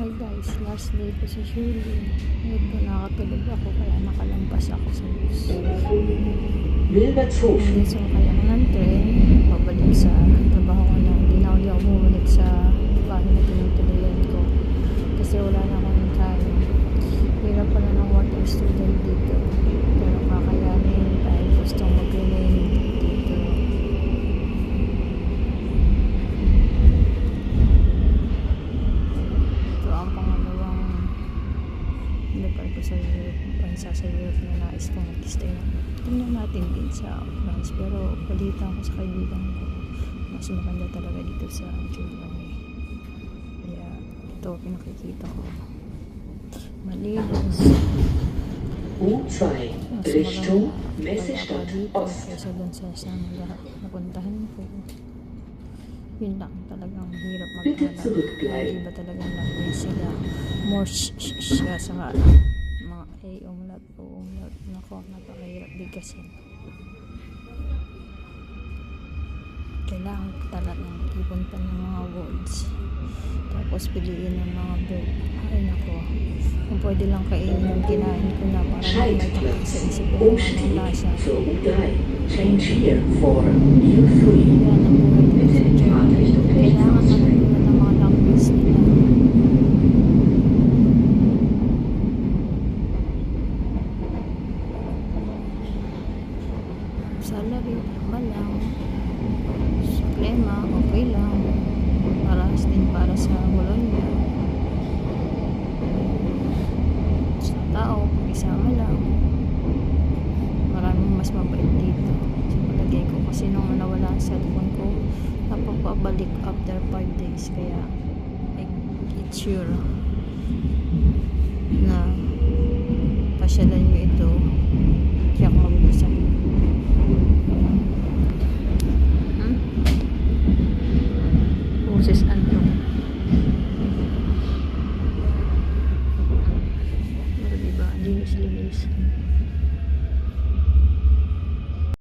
Hi guys, last day ko sa Shuli. Ngayon ko nakatulog ako kaya nakalampas ako sa bus. Hindi sumakay ako ng train, pabalik sa trabaho ko na. Hindi na ulit ako bumalik sa bahay na tinutuloyan ko. Kasi wala na akong time. Hirap pala ng working student dito. Pero kakayanin dahil gustong mag-remain dito. Ito ang pangalawang lugar ko sa Europe, bansa sa Europe na nais kong mag-stay na. Tingnan natin din sa France, pero balita ko sa kaibigan ko mas maganda talaga dito sa Germany. Kaya ito pinakikita ko, malinis, mas Richtung maganda Messestadt dito Ost. kaysa dun sa napuntahan ko. Yun lang, talagang hirap Bitte maghanap. zurückbleiben. Iba talagang language sila, more siya sa mga A umlaut o umlaut. Nako, napakahirap bigkasin. Kailangan talaga ng ipon pa ng mga words, tapos piliin ng mga verb. Ay nako, kung pwede lang kainin yung kinain ko na para may matakot sa isip ko ng anong lasa. Zur U3. Change here for U3. Yan ang buhay dito sa Bitte Germany. Fahrtrichtung Kailangan rechts ausweichen. matutunan ng mga language nila. Salary, malang. Suklema, okay lang. Parehas din para sa Bologna. Sa tao, isama lang. Maraming mas mabait dito. Sa palagay ko, kasi nung nawala ang cellphone ko, napapabalik after 5 days. Kaya, it's sure na